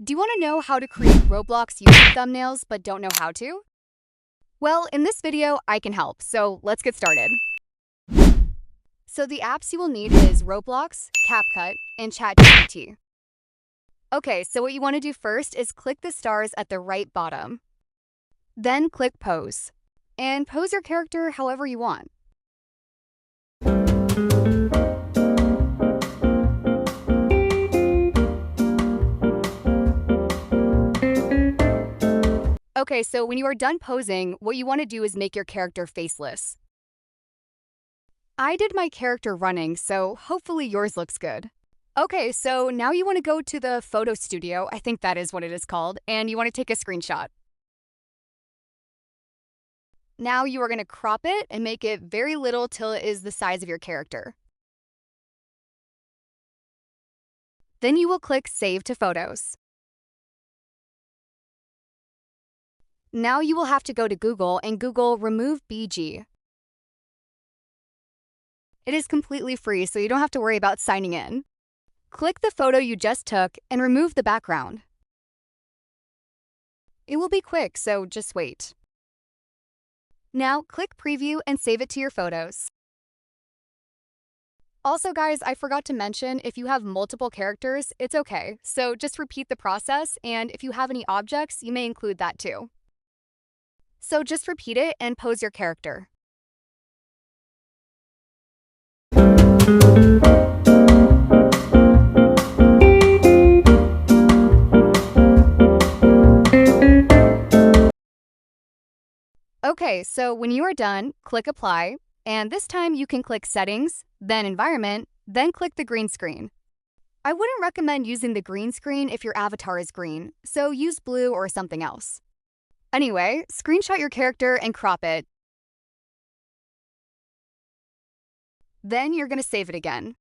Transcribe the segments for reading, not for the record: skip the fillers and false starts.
Do you want to know how to create Roblox YouTube thumbnails but don't know how to? Well, in this video, I can help, so let's get started. So the apps you will need is Roblox, CapCut, and ChatGPT. Okay, so what you want to do first is click the stars at the right bottom. Then click Pose, and pose your character however you want. Okay, so when you are done posing, what you want to do is make your character faceless. I did my character running, so hopefully yours looks good. Okay, so now you want to go to the photo studio, I think that is what it is called, and you want to take a screenshot. Now you are going to crop it and make it very little till it is the size of your character. Then you will click Save to Photos. Now you will have to go to Google and Google Remove BG. It is completely free, so you don't have to worry about signing in. Click the photo you just took and remove the background. It will be quick, so just wait. Now click Preview and save it to your photos. Also guys, I forgot to mention, if you have multiple characters, it's okay. So just repeat the process, and if you have any objects, you may include that too. So just repeat it and pose your character. Okay, so when you are done, click Apply, and this time you can click Settings, then Environment, then click the green screen. I wouldn't recommend using the green screen if your avatar is green, so use blue or something else. Anyway, screenshot your character and crop it. Then you're going to save it again.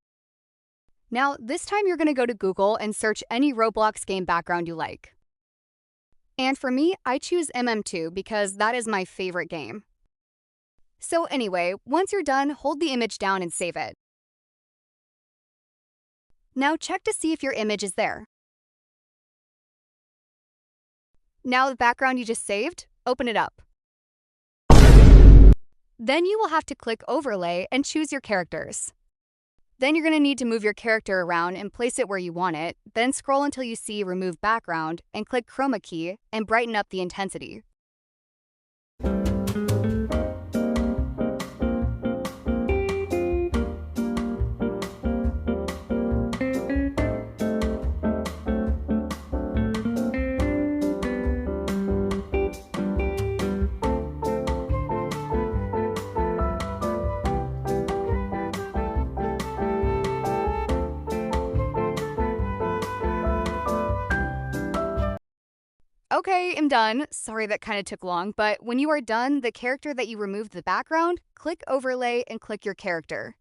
Now, this time you're going to go to Google and search any Roblox game background you like. And for me, I choose MM2 because that is my favorite game. So anyway, once you're done, hold the image down and save it. Now check to see if your image is there. Now the background you just saved, open it up. Then you will have to click Overlay and choose your characters. Then you're going to need to move your character around and place it where you want it, then scroll until you see Remove Background and click Chroma Key and brighten up the intensity. Okay, I'm done. Sorry that kind of took long, but when you are done, the character that you removed the background, click Overlay and click your character.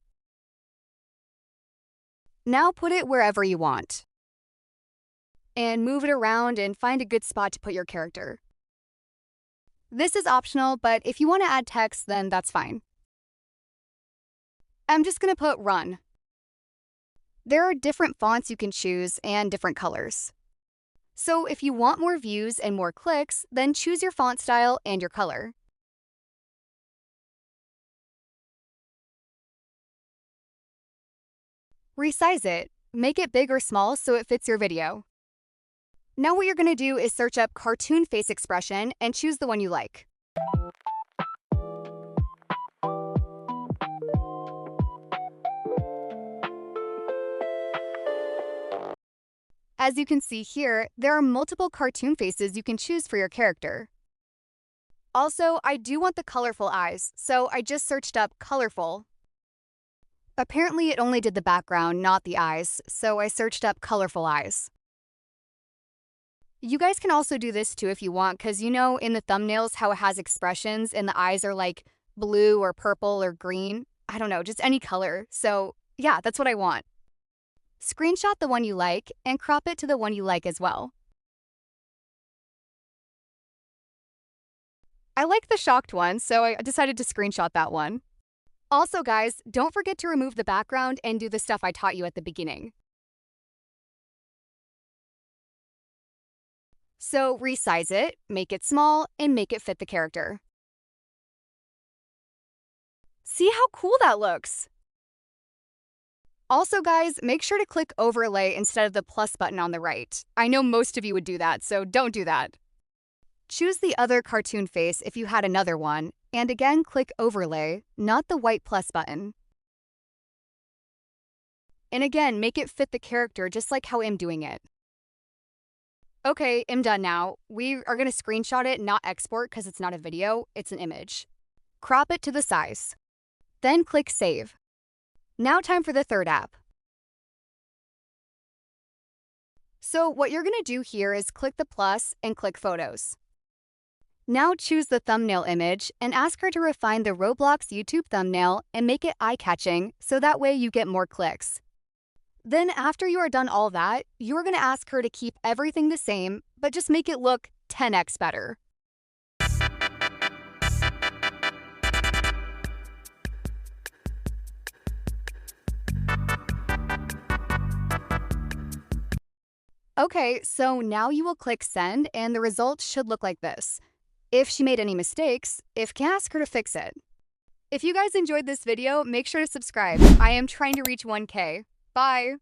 Now put it wherever you want. And move it around and find a good spot to put your character. This is optional, but if you want to add text, then that's fine. I'm just going to put Run. There are different fonts you can choose and different colors. So if you want more views and more clicks, then choose your font style and your color. Resize it. Make it big or small so it fits your video. Now what you're going to do is search up cartoon face expression and choose the one you like. As you can see here, there are multiple cartoon faces you can choose for your character. Also, I do want the colorful eyes, so I just searched up colorful. Apparently it only did the background, not the eyes, so I searched up colorful eyes. You guys can also do this too if you want, because you know in the thumbnails how it has expressions and the eyes are like blue or purple or green. I don't know, just any color. So yeah, that's what I want. Screenshot the one you like and crop it to the one you like as well. I like the shocked one, so I decided to screenshot that one. Also guys, don't forget to remove the background and do the stuff I taught you at the beginning. So resize it, make it small, and make it fit the character. See how cool that looks? Also, guys, make sure to click Overlay instead of the plus button on the right. I know most of you would do that, so don't do that. Choose the other cartoon face if you had another one, and again click Overlay, not the white plus button. And again, make it fit the character just like how I'm doing it. Okay, I'm done now. We are going to screenshot it, not export because it's not a video, it's an image. Crop it to the size. Then click Save. Now time for the third app. So what you're going to do here is click the plus and click Photos. Now choose the thumbnail image and ask her to refine the Roblox YouTube thumbnail and make it eye-catching so that way you get more clicks. Then after you are done all that, you're going to ask her to keep everything the same, but just make it look 10x better. Okay, so now you will click Send and the results should look like this. If she made any mistakes, can ask her to fix it. If you guys enjoyed this video, make sure to subscribe. I am trying to reach 1K. Bye!